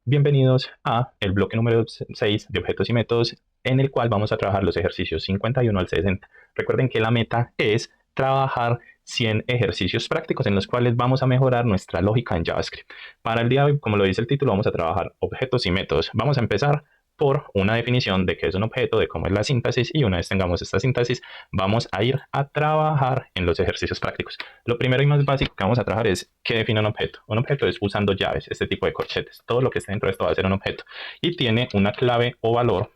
Bienvenidos a el bloque número 6 de objetos y métodos, en el cual vamos a trabajar los ejercicios 51 al 60. Recuerden que la meta es trabajar 100 ejercicios prácticos en los cuales vamos a mejorar nuestra lógica en JavaScript. Para el día de hoy, como lo dice el título, vamos a trabajar objetos y métodos. Vamos a empezar por una definición de qué es un objeto, de cómo es la síntesis, y una vez tengamos esta síntesis, vamos a ir a trabajar en los ejercicios prácticos. Lo primero y más básico que vamos a trabajar es qué define un objeto. Un objeto es usando llaves, este tipo de corchetes. Todo lo que esté dentro de esto va a ser un objeto y tiene una clave o valor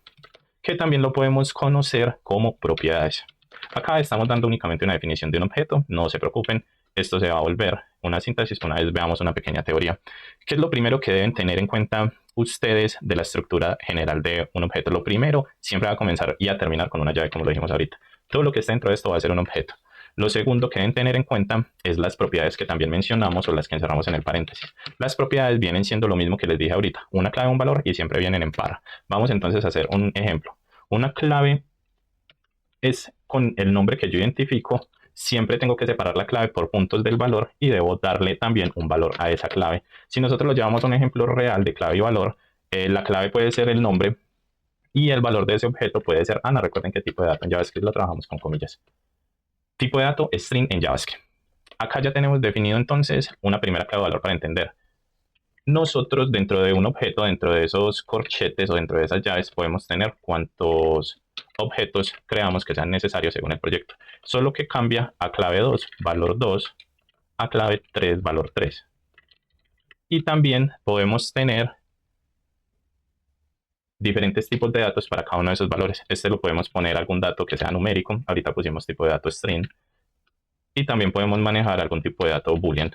que también lo podemos conocer como propiedades. Acá estamos dando únicamente una definición de un objeto, no se preocupen, esto se va a volver una síntesis una vez veamos una pequeña teoría. ¿Qué es lo primero que deben tener en cuenta ustedes de la estructura general de un objeto? Lo primero siempre va a comenzar y a terminar con una llave, como lo dijimos ahorita. Todo lo que está dentro de esto va a ser un objeto. Lo segundo que deben tener en cuenta es las propiedades que también mencionamos o las que encerramos en el paréntesis. Las propiedades vienen siendo lo mismo que les dije ahorita, una clave, un valor y siempre vienen en par. Vamos entonces a hacer un ejemplo. Una clave es con el nombre que yo identifico. Siempre tengo que separar la clave por puntos del valor y debo darle también un valor a esa clave. Si nosotros lo llevamos a un ejemplo real de clave y valor, la clave puede ser el nombre y el valor de ese objeto puede ser Ana. Recuerden qué tipo de dato en JavaScript lo trabajamos con comillas. Tipo de dato string en JavaScript. Acá ya tenemos definido entonces una primera clave de valor para entender. Nosotros dentro de un objeto, dentro de esos corchetes o dentro de esas llaves, podemos tener cuantos objetos creamos que sean necesarios según el proyecto. Solo que cambia a clave 2, valor 2, a clave 3, valor 3. Y también podemos tener diferentes tipos de datos para cada uno de esos valores. Este lo podemos poner algún dato que sea numérico. Ahorita pusimos tipo de dato string. Y también podemos manejar algún tipo de dato boolean.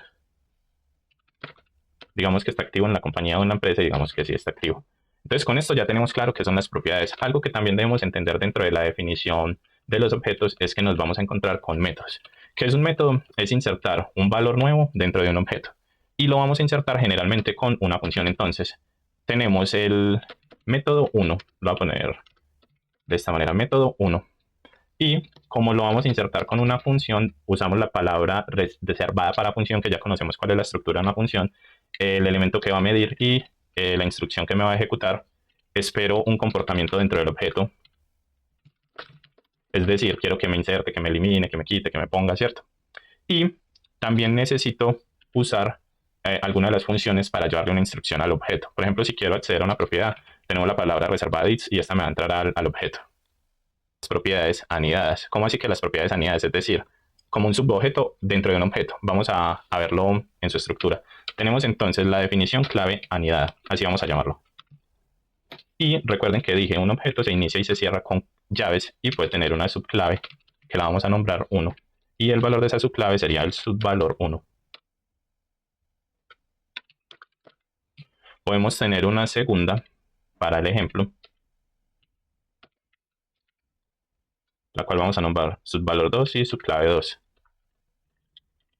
Digamos que está activo en la compañía o en la empresa y digamos que sí está activo. Entonces, con esto ya tenemos claro qué son las propiedades. Algo que también debemos entender dentro de la definición de los objetos es que nos vamos a encontrar con métodos. ¿Qué es un método? Es insertar un valor nuevo dentro de un objeto. Y lo vamos a insertar generalmente con una función. Entonces, tenemos el método 1. Lo voy a poner de esta manera, método 1. Y como lo vamos a insertar con una función, usamos la palabra reservada para función, que ya conocemos cuál es la estructura de una función, el elemento que va a medir y la instrucción que me va a ejecutar. Espero un comportamiento dentro del objeto. Es decir, quiero que me inserte, que me elimine, que me quite, que me ponga, ¿cierto? Y también necesito usar alguna de las funciones para llevarle una instrucción al objeto. Por ejemplo, si quiero acceder a una propiedad, tenemos la palabra reservada y esta me va a entrar al objeto. Propiedades anidadas. ¿Cómo así que las propiedades anidadas? Es decir, como un subobjeto dentro de un objeto. Vamos a verlo en su estructura. Tenemos entonces la definición clave anidada, así vamos a llamarlo. Y recuerden que dije, un objeto se inicia y se cierra con llaves y puede tener una subclave que la vamos a nombrar 1. Y el valor de esa subclave sería el subvalor 1. Podemos tener una segunda para el ejemplo, la cual vamos a nombrar subvalor 2 y subclave 2.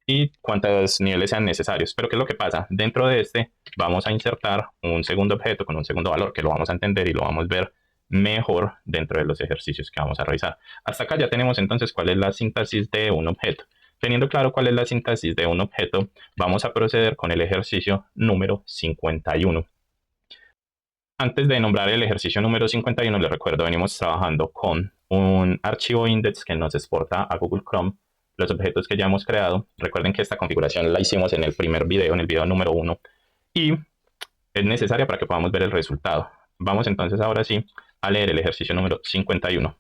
Y cuántos niveles sean necesarios. Pero ¿qué es lo que pasa? Dentro de este vamos a insertar un segundo objeto con un segundo valor que lo vamos a entender y lo vamos a ver mejor dentro de los ejercicios que vamos a realizar. Hasta acá ya tenemos entonces cuál es la sintaxis de un objeto. Teniendo claro cuál es la sintaxis de un objeto, vamos a proceder con el ejercicio número 51. Antes de nombrar el ejercicio número 51, les recuerdo, venimos trabajando con un archivo index que nos exporta a Google Chrome los objetos que ya hemos creado. Recuerden que esta configuración la hicimos en el primer video, en el video número 1, y es necesaria para que podamos ver el resultado. Vamos entonces ahora sí a leer el ejercicio número 51.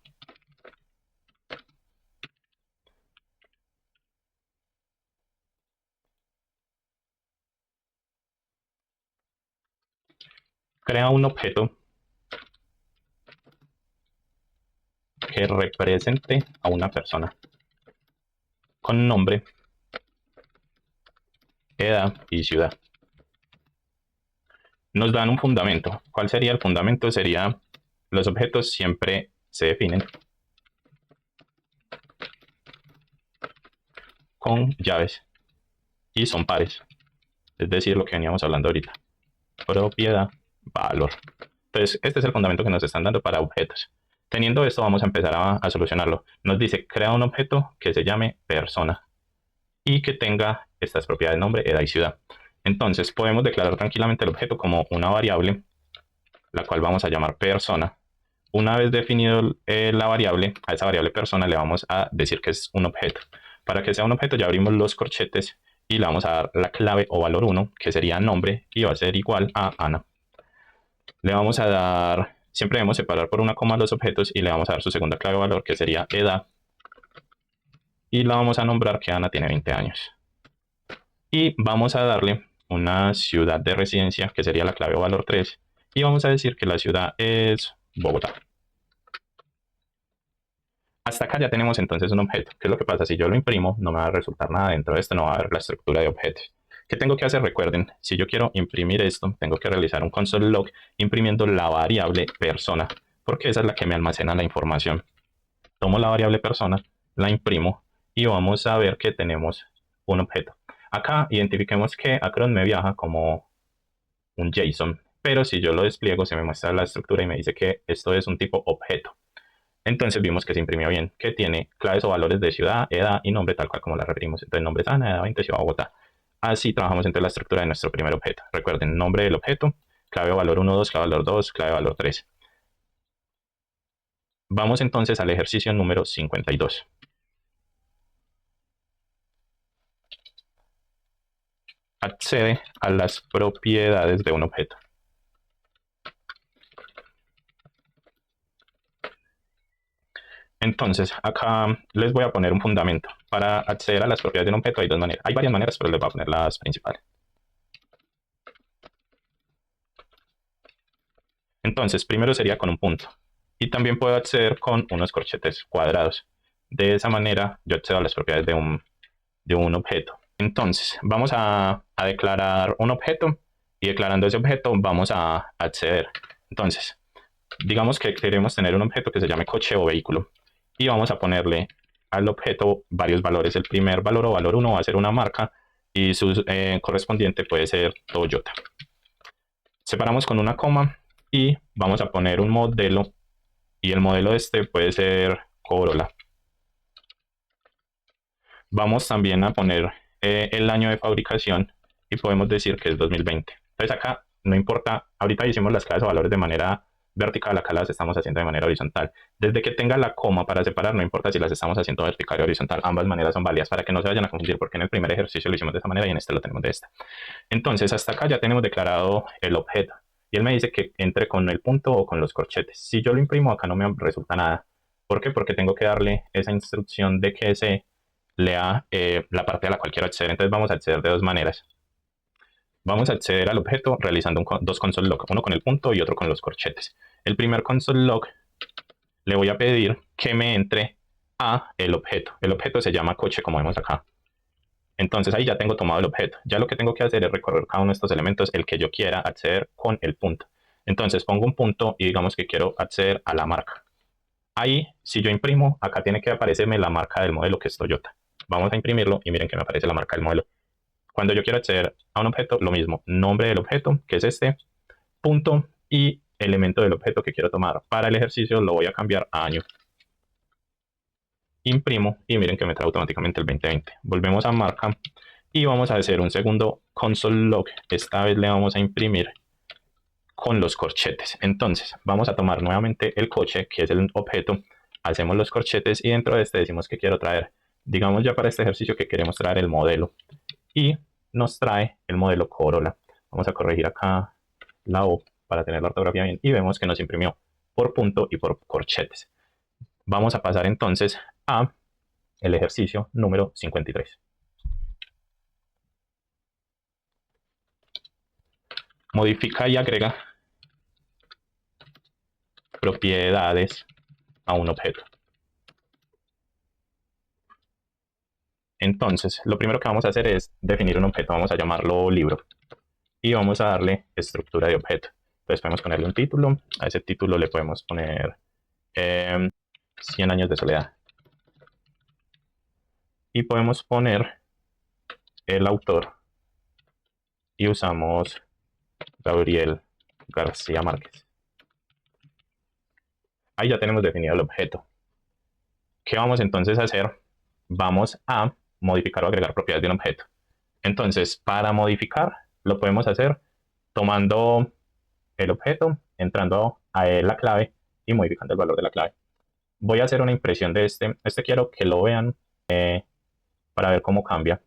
Crea un objeto que represente a una persona con nombre, edad y ciudad. Nos dan un fundamento. ¿Cuál sería el fundamento? Sería los objetos siempre se definen con llaves y son pares. Es decir, lo que veníamos hablando ahorita. Propiedad, valor. Entonces, este es el fundamento que nos están dando para objetos. Teniendo esto, vamos a empezar a solucionarlo. Nos dice, crea un objeto que se llame persona y que tenga estas propiedades, nombre, edad y ciudad. Entonces podemos declarar tranquilamente el objeto como una variable, la cual vamos a llamar persona. Una vez definido la variable, a esa variable persona le vamos a decir que es un objeto. Para que sea un objeto ya abrimos los corchetes y le vamos a dar la clave o valor 1, que sería nombre, y va a ser igual a Ana. Le vamos a dar, siempre debemos separar por una coma los objetos y le vamos a dar su segunda clave o valor, que sería edad, y la vamos a nombrar que Ana tiene 20 años. Y vamos a darle una ciudad de residencia, que sería la clave o valor 3, y vamos a decir que la ciudad es Bogotá. Hasta acá ya tenemos entonces un objeto. ¿Qué es lo que pasa? Si yo lo imprimo, no me va a resultar nada dentro de esto, no va a haber la estructura de objetos. ¿Qué tengo que hacer? Recuerden, si yo quiero imprimir esto, tengo que realizar un console log imprimiendo la variable persona, porque esa es la que me almacena la información. Tomo la variable persona, la imprimo y vamos a ver que tenemos un objeto. Acá identifiquemos que Acron me viaja como un JSON, pero si yo lo despliego se me muestra la estructura y me dice que esto es un tipo objeto. Entonces vimos que se imprimió bien, que tiene claves o valores de ciudad, edad y nombre, tal cual como la referimos. Entonces nombre es Ana, edad 20, ciudad Bogotá. Así trabajamos entre la estructura de nuestro primer objeto. Recuerden, nombre del objeto, clave o valor 1, 2, clave valor 2, clave valor 3. Vamos entonces al ejercicio número 52. Accede a las propiedades de un objeto. Entonces, acá les voy a poner un fundamento. Para acceder a las propiedades de un objeto hay dos maneras. Hay varias maneras, pero les voy a poner las principales. Entonces, primero sería con un punto. Y también puedo acceder con unos corchetes cuadrados. De esa manera, yo accedo a las propiedades de un objeto. Entonces, vamos a declarar un objeto y declarando ese objeto vamos a acceder. Entonces, digamos que queremos tener un objeto que se llame coche o vehículo y vamos a ponerle al objeto varios valores. El primer valor o valor 1 va a ser una marca y su correspondiente puede ser Toyota. Separamos con una coma y vamos a poner un modelo y el modelo este puede ser Corolla. Vamos también a poner el año de fabricación y podemos decir que es 2020. Entonces acá no importa, ahorita hicimos las claves o valores de manera vertical, acá las estamos haciendo de manera horizontal. Desde que tenga la coma para separar, no importa si las estamos haciendo vertical o horizontal, ambas maneras son válidas para que no se vayan a confundir, porque en el primer ejercicio lo hicimos de esta manera y en este lo tenemos de esta. Entonces hasta acá ya tenemos declarado el objeto y él me dice que entre con el punto o con los corchetes. Si yo lo imprimo acá no me resulta nada. ¿Por qué? Porque tengo que darle esa instrucción de que se lea la parte a la cual quiero acceder. Entonces vamos a acceder de dos maneras. Vamos a acceder al objeto realizando dos console log, uno con el punto y otro con los corchetes. El primer console log le voy a pedir que me entre a el objeto. El objeto se llama coche, como vemos acá. Entonces ahí ya tengo tomado el objeto. Ya lo que tengo que hacer es recorrer cada uno de estos elementos, el que yo quiera acceder con el punto. Entonces pongo un punto y digamos que quiero acceder a la marca. Ahí, si yo imprimo, acá tiene que aparecerme la marca del modelo que es Toyota. Vamos a imprimirlo y miren que me aparece la marca del modelo. Cuando yo quiero acceder a un objeto, lo mismo. Nombre del objeto, que es este, punto y elemento del objeto que quiero tomar. Para el ejercicio lo voy a cambiar a año. Imprimo y miren que me trae automáticamente el 2020. Volvemos a marca y vamos a hacer un segundo console log. Esta vez le vamos a imprimir con los corchetes. Entonces vamos a tomar nuevamente el coche, que es el objeto, hacemos los corchetes y dentro de este decimos que quiero traer, digamos ya para este ejercicio que queremos traer el modelo y nos trae el modelo Corolla. Vamos a corregir acá la O para tener la ortografía bien y vemos que nos imprimió por punto y por corchetes. Vamos a pasar entonces a el ejercicio número 53. Modifica y agrega propiedades a un objeto. Entonces, lo primero que vamos a hacer es definir un objeto. Vamos a llamarlo libro. Y vamos a darle estructura de objeto. Entonces podemos ponerle un título. A ese título le podemos poner 100 años de soledad. Y podemos poner el autor. Y usamos Gabriel García Márquez. Ahí ya tenemos definido el objeto. ¿Qué vamos entonces a hacer? Vamos a modificar o agregar propiedades de un objeto. Entonces, para modificar, lo podemos hacer tomando el objeto, entrando a la clave y modificando el valor de la clave. Voy a hacer una impresión de este. Este quiero que lo vean para ver cómo cambia.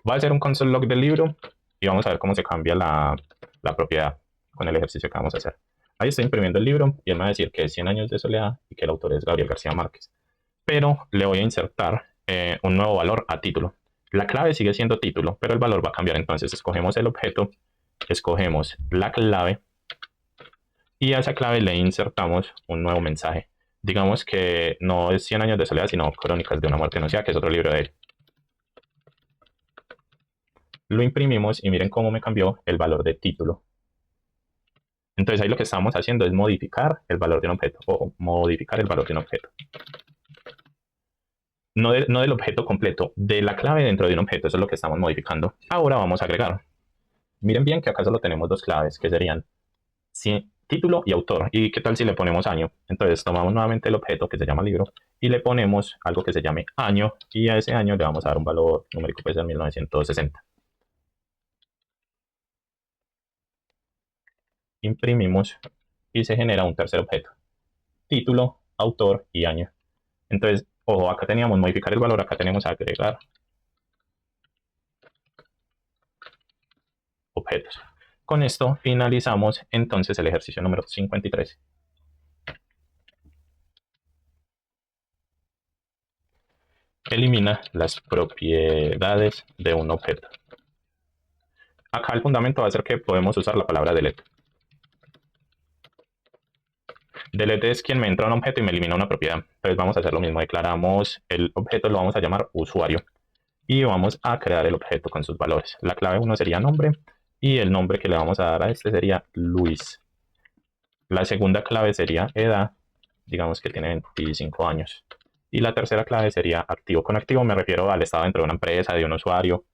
Voy a hacer un console log del libro y vamos a ver cómo se cambia la propiedad con el ejercicio que vamos a hacer. Ahí estoy imprimiendo el libro y él me va a decir que es 100 años de soledad y que el autor es Gabriel García Márquez. Pero le voy a insertar un nuevo valor a título. La clave sigue siendo título, pero el valor va a cambiar. Entonces escogemos el objeto, escogemos la clave y a esa clave le insertamos un nuevo mensaje. Digamos que no es 100 años de soledad, sino Crónicas de una muerte anunciada, que es otro libro de él. Lo imprimimos y miren cómo me cambió el valor de título. Entonces ahí lo que estamos haciendo es modificar el valor de un objeto o modificar el valor de un objeto. No del objeto completo, de la clave dentro de un objeto, eso es lo que estamos modificando. Ahora vamos a agregar. Miren bien que acá solo tenemos dos claves, que serían título y autor. ¿Y qué tal si le ponemos año? Entonces tomamos nuevamente el objeto que se llama libro y le ponemos algo que se llame año y a ese año le vamos a dar un valor numérico, pues de 1960. Imprimimos y se genera un tercer objeto. Título, autor y año. Entonces, ojo, acá teníamos modificar el valor, acá tenemos agregar objetos. Con esto finalizamos entonces el ejercicio número 53. Elimina las propiedades de un objeto. Acá el fundamento va a ser que podemos usar la palabra delete. Delete es quien me entra a un objeto y me elimina una propiedad. Entonces vamos a hacer lo mismo. Declaramos el objeto, lo vamos a llamar usuario. Y vamos a crear el objeto con sus valores. La clave 1 sería nombre y el nombre que le vamos a dar a este sería Luis. La segunda clave sería edad, digamos que tiene 25 años. Y la tercera clave sería activo. Con activo me refiero al estado dentro de una empresa, de un usuario,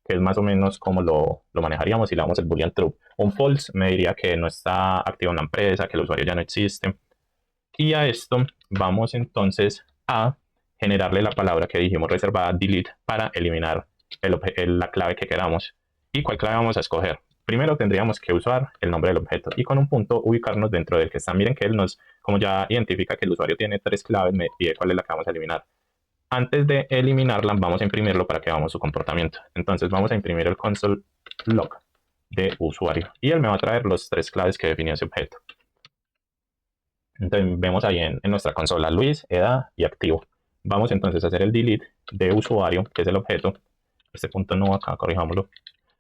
que es más o menos como lo manejaríamos si le damos el boolean true. Un false me diría que no está activo en la empresa, que el usuario ya no existe. Y a esto vamos entonces a generarle la palabra que dijimos reservada, delete, para eliminar la clave que queramos. ¿Y cuál clave vamos a escoger? Primero tendríamos que usar el nombre del objeto y con un punto ubicarnos dentro del que está. Miren que él nos, como ya identifica que el usuario tiene 3 claves, me pide cuál es la que vamos a eliminar. Antes de eliminarla, vamos a imprimirlo para que veamos su comportamiento. Entonces vamos a imprimir el console log de usuario y él me va a traer los 3 claves que definió ese objeto. Entonces vemos ahí en nuestra consola Luis, edad y activo. Vamos entonces a hacer el delete de usuario, que es el objeto. Este punto no acá, corrijámoslo.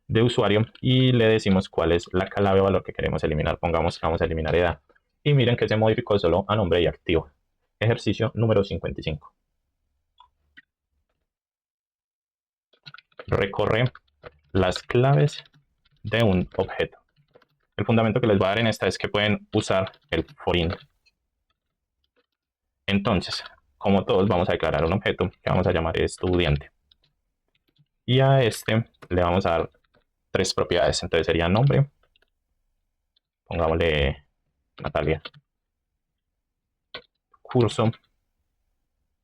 De usuario y le decimos cuál es la clave o valor que queremos eliminar. Pongamos que vamos a eliminar edad. Y miren que se modificó solo a nombre y activo. Ejercicio número 55. Recorre las claves de un objeto. El fundamento que les voy a dar en esta es que pueden usar el for-in. Entonces, como todos, vamos a declarar un objeto que vamos a llamar estudiante. Y a este le vamos a dar 3 propiedades. Entonces sería nombre, pongámosle Natalia. Curso,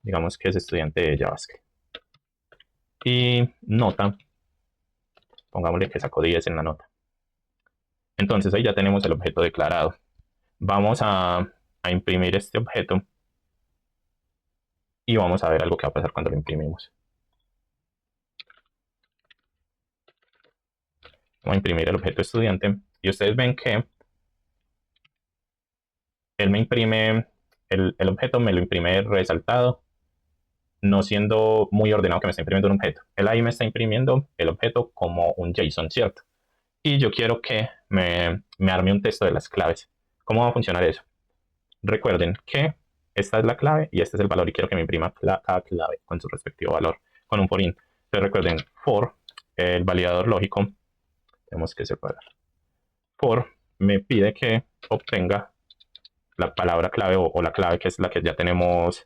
digamos que es estudiante de JavaScript. Y nota, pongámosle que sacó 10 en la nota. Entonces ahí ya tenemos el objeto declarado. Vamos a imprimir este objeto y vamos a ver algo que va a pasar cuando lo imprimimos. Vamos a imprimir el objeto estudiante y ustedes ven que él me imprime, el objeto me lo imprime resaltado, no siendo muy ordenado que me está imprimiendo un objeto. Él ahí me está imprimiendo el objeto como un JSON, ¿cierto? Y yo quiero que me arme un texto de las claves. ¿Cómo va a funcionar eso? Recuerden que esta es la clave y este es el valor y quiero que me imprima cada clave con su respectivo valor con un for-in. Entonces recuerden, for, el validador lógico, tenemos que separar. For me pide que obtenga la palabra clave o la clave que es la que ya tenemos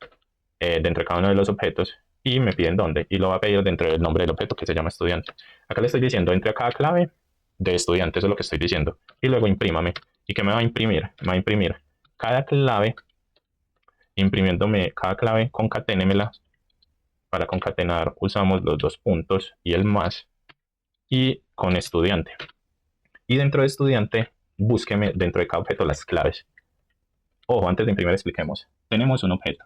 dentro de cada uno de los objetos y me piden dónde y lo va a pedir dentro del nombre del objeto que se llama estudiante. Acá le estoy diciendo entre cada clave de estudiante, eso es lo que estoy diciendo. Y luego imprímame. ¿Y qué me va a imprimir? Me va a imprimir cada clave, imprimiéndome cada clave, concaténemela. Para concatenar usamos los 2 puntos y el más. y con estudiante. Y dentro de estudiante, búsqueme dentro de cada objeto las claves. Ojo, antes de imprimir expliquemos. Tenemos un objeto.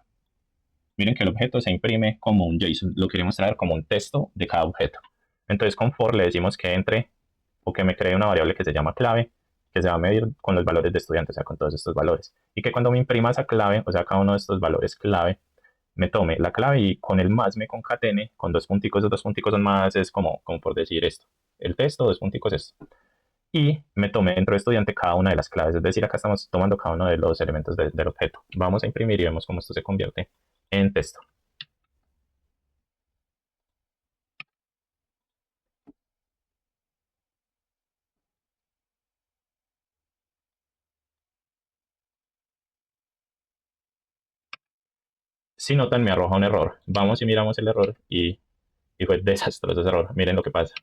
Miren que el objeto se imprime como un JSON. Lo queremos traer como un texto de cada objeto. Entonces con for le decimos que entre o que me cree una variable que se llama clave, que se va a medir con los valores de estudiante, o sea, con todos estos valores. Y que cuando me imprima esa clave, o sea, cada uno de estos valores clave, me tome la clave y con el más me concatene con dos punticos. Esos dos punticos son más, es como por decir esto. El texto, dos punticos esto. Y me tome dentro de estudiante cada una de las claves. Es decir, acá estamos tomando cada uno de los elementos del objeto. Vamos a imprimir y vemos cómo esto se convierte en texto. Si notan, me arroja un error. Vamos y miramos el error y fue desastroso ese error. Miren lo que pasa.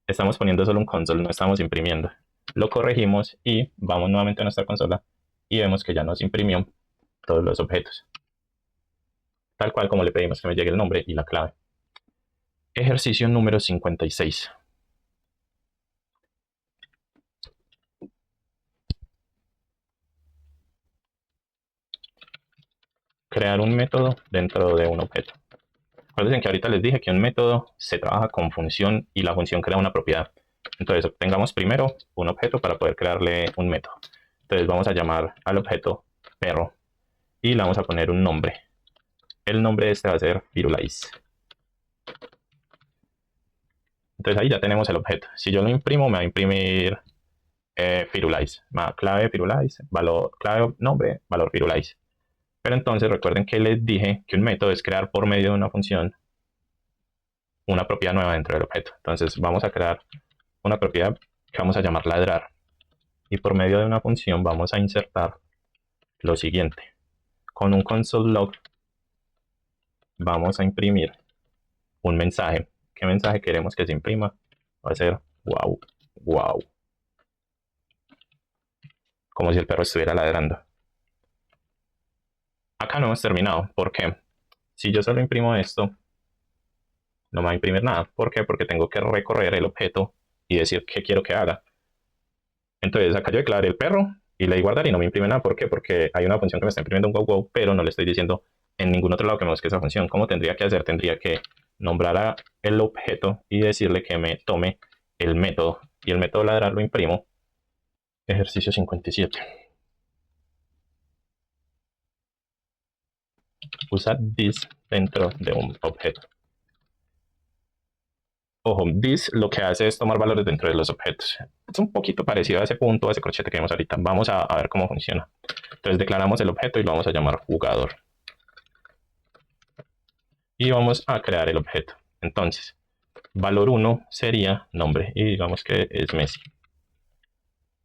Estamos poniendo solo un console, no estamos imprimiendo. Lo corregimos y vamos nuevamente a nuestra consola y vemos que ya nos imprimió todos los objetos. Tal cual como le pedimos que me llegue el nombre y la clave. Ejercicio número 56. Crear un método dentro de un objeto. Recuerden que ahorita les dije que un método se trabaja con función y la función crea una propiedad. Entonces, obtengamos primero un objeto para poder crearle un método. Entonces, vamos a llamar al objeto perro y le vamos a poner un nombre. El nombre de este va a ser Firulais. Entonces, ahí ya tenemos el objeto. Si yo lo imprimo, me va a imprimir Firulais. Clave Firulais, valor, clave nombre, valor Firulais. Pero entonces recuerden que les dije que un método es crear por medio de una función una propiedad nueva dentro del objeto. Entonces vamos a crear una propiedad que vamos a llamar ladrar. Y por medio de una función vamos a insertar lo siguiente. Con un console log vamos a imprimir un mensaje. ¿Qué mensaje queremos que se imprima? Va a ser wow, wow. Como si el perro estuviera ladrando. Acá no hemos terminado. ¿Por qué? Si yo solo imprimo esto, no me va a imprimir nada. ¿Por qué? Porque tengo que recorrer el objeto y decir qué quiero que haga. Entonces acá yo declaré el perro y le di guardar y no me imprime nada. ¿Por qué? Porque hay una función que me está imprimiendo un wow wow, pero no le estoy diciendo en ningún otro lado que me busque esa función. ¿Cómo tendría que hacer? Tendría que nombrar a el objeto y decirle que me tome el método. Y el método ladrar lo imprimo. Ejercicio 57. Usa this dentro de un objeto. Ojo, this lo que hace es tomar valores dentro de los objetos. Es un poquito parecido a ese punto, a ese crochet que vemos ahorita. Vamos a ver cómo funciona. Entonces declaramos el objeto y lo vamos a llamar jugador. Y vamos a crear el objeto. Entonces, valor 1 sería nombre y digamos que es Messi.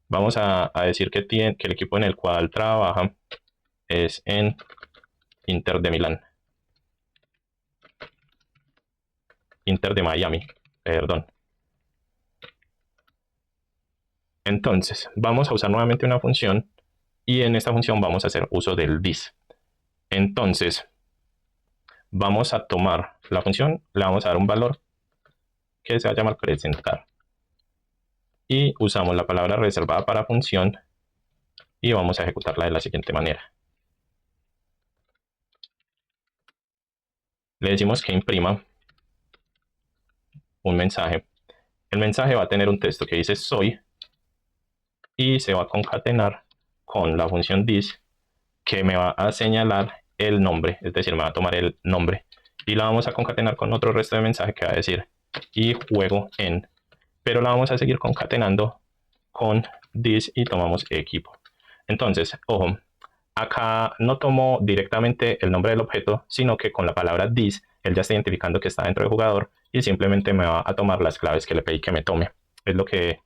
Vamos a decir que el equipo en el cual trabaja es en Inter de Milán. Inter de Miami, perdón. Entonces, vamos a usar nuevamente una función y en esta función vamos a hacer uso del this. Entonces, vamos a tomar la función, le vamos a dar un valor que se va a llamar presentar. Y usamos la palabra reservada para función y vamos a ejecutarla de la siguiente manera. Le decimos que imprima un mensaje. El mensaje va a tener un texto que dice soy y se va a concatenar con la función this que me va a señalar el nombre, es decir, me va a tomar el nombre y la vamos a concatenar con otro resto de mensaje que va a decir y juego en, pero la vamos a seguir concatenando con this y tomamos equipo. Entonces, ojo, acá no tomo directamente el nombre del objeto, sino que con la palabra this, él ya está identificando que está dentro del jugador y simplemente me va a tomar las claves que le pedí que me tome. Es lo que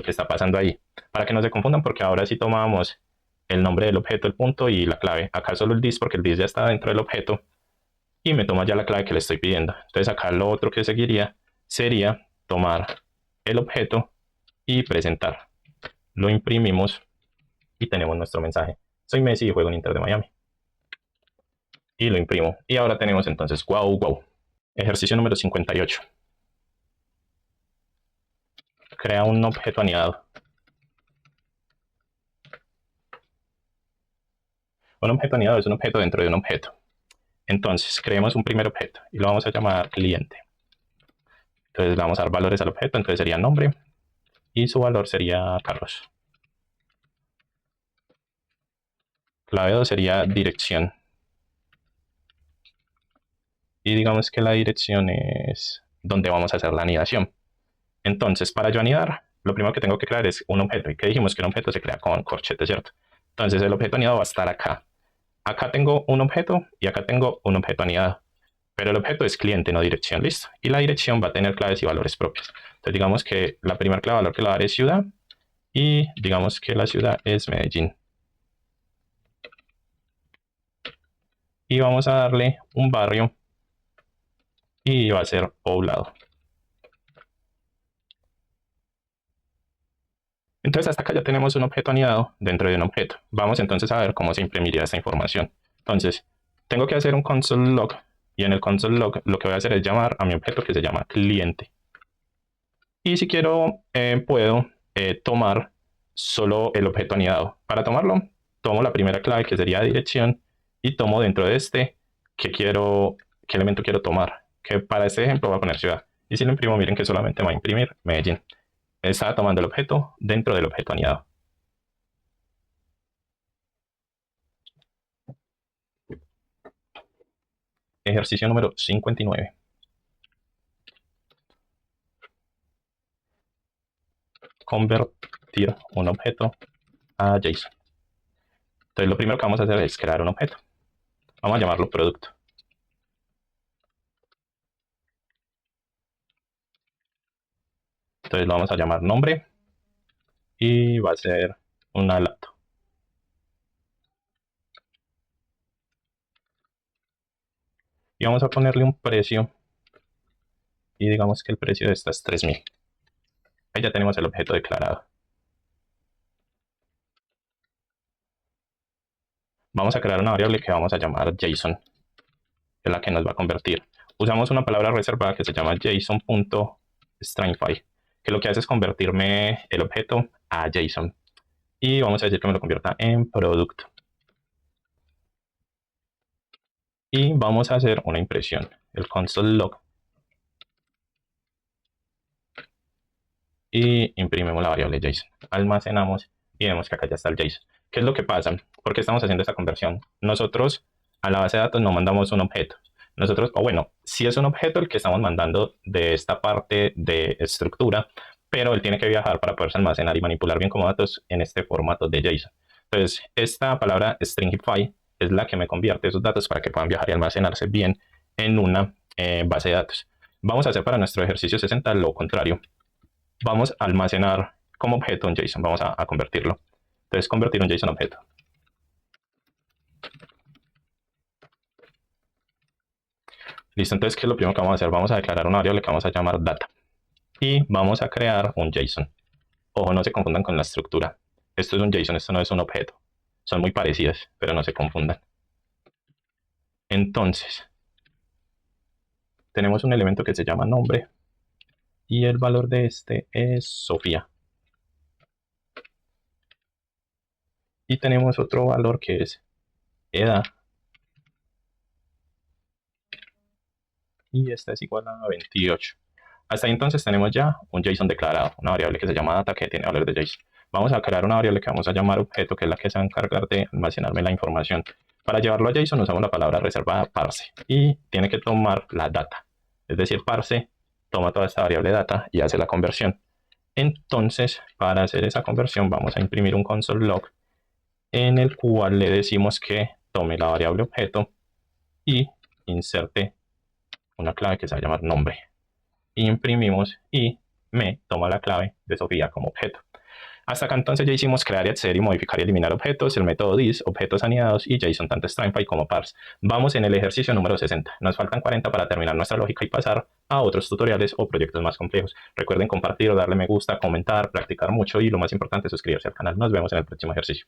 está pasando ahí. Para que no se confundan, porque ahora sí tomábamos el nombre del objeto, el punto y la clave. Acá solo el this, porque el this ya está dentro del objeto y me toma ya la clave que le estoy pidiendo. Entonces acá lo otro que seguiría sería tomar el objeto y presentar. Lo imprimimos y tenemos nuestro mensaje. Soy Messi y juego en Inter de Miami. Y lo imprimo. Y ahora tenemos entonces wow, wow. Ejercicio número 58. crea un objeto anidado. Un objeto anidado es un objeto dentro de un objeto. Entonces, creemos un primer objeto y lo vamos a llamar cliente. Entonces, le vamos a dar valores al objeto, entonces sería nombre y su valor sería Carlos. Clave 2 sería dirección. Y digamos que la dirección es donde vamos a hacer la anidación. Entonces, para yo anidar, lo primero que tengo que crear es un objeto. Y que dijimos que un objeto se crea con corchete, ¿cierto? Entonces, el objeto anidado va a estar acá. Acá tengo un objeto y acá tengo un objeto anidado. Pero el objeto es cliente, no dirección, listo. Y la dirección va a tener claves y valores propios. Entonces, digamos que la primera clave de valor que le va a dar es ciudad. Y digamos que la ciudad es Medellín. Y vamos a darle un barrio. Y va a ser poblado. Entonces hasta acá ya tenemos un objeto anidado dentro de un objeto. Vamos entonces a ver cómo se imprimiría esta información. Entonces, tengo que hacer un console log y en el console log lo que voy a hacer es llamar a mi objeto que se llama cliente. Y si quiero, puedo tomar solo el objeto anidado. Para tomarlo, tomo la primera clave que sería dirección y tomo dentro de este qué elemento quiero tomar. Que para este ejemplo voy a poner ciudad. Y si lo imprimo, miren que solamente me va a imprimir Medellín. Estaba tomando el objeto dentro del objeto anidado. Ejercicio número 59. Convertir un objeto a JSON. Entonces lo primero que vamos a hacer es crear un objeto. Vamos a llamarlo producto. Entonces lo vamos a llamar nombre y va a ser una laptop. Y vamos a ponerle un precio y digamos que el precio de esta es 3000. Ahí ya tenemos el objeto declarado. Vamos a crear una variable que vamos a llamar JSON, que es la que nos va a convertir. Usamos una palabra reservada que se llama JSON.stringify, que lo que hace es convertirme el objeto a JSON. Y vamos a decir que me lo convierta en producto. Y vamos a hacer una impresión, el console log. Y imprimimos la variable JSON. Almacenamos y vemos que acá ya está el JSON. ¿Qué es lo que pasa? ¿Por qué estamos haciendo esta conversión? Nosotros a la base de datos no mandamos un objeto. Nosotros, o bueno, sí es un objeto el que estamos mandando de esta parte de estructura, pero él tiene que viajar para poderse almacenar y manipular bien como datos en este formato de JSON. Entonces, esta palabra stringify es la que me convierte esos datos para que puedan viajar y almacenarse bien en una base de datos. Vamos a hacer para nuestro ejercicio 60 lo contrario. Vamos a almacenar como objeto un JSON. Vamos a convertirlo. Entonces, convertir un JSON objeto. Listo, entonces, ¿qué es lo primero que vamos a hacer? Vamos a declarar una variable que vamos a llamar data. Y vamos a crear un JSON. Ojo, no se confundan con la estructura. Esto es un JSON, esto no es un objeto. Son muy parecidas, pero no se confundan. Entonces, tenemos un elemento que se llama nombre. Y el valor de este es Sofía. Y tenemos otro valor que es edad. Y esta es igual a 28. Hasta ahí entonces tenemos ya un JSON declarado, una variable que se llama data que tiene valores de JSON. Vamos a crear una variable que vamos a llamar objeto, que es la que se va a encargar de almacenarme la información. Para llevarlo a JSON usamos la palabra reservada parse y tiene que tomar la data. Es decir, parse toma toda esta variable data y hace la conversión. Entonces, para hacer esa conversión vamos a imprimir un console log en el cual le decimos que tome la variable objeto y inserte una clave que se va a llamar nombre. Imprimimos y me toma la clave de Sofía como objeto. Hasta acá entonces ya hicimos crear y acceder y modificar y eliminar objetos, el método dis, objetos anidados y JSON tanto stringify como parse. Vamos en el ejercicio número 60. Nos faltan 40 para terminar nuestra lógica y pasar a otros tutoriales o proyectos más complejos. Recuerden compartir o darle me gusta, comentar, practicar mucho y lo más importante, suscribirse al canal. Nos vemos en el próximo ejercicio.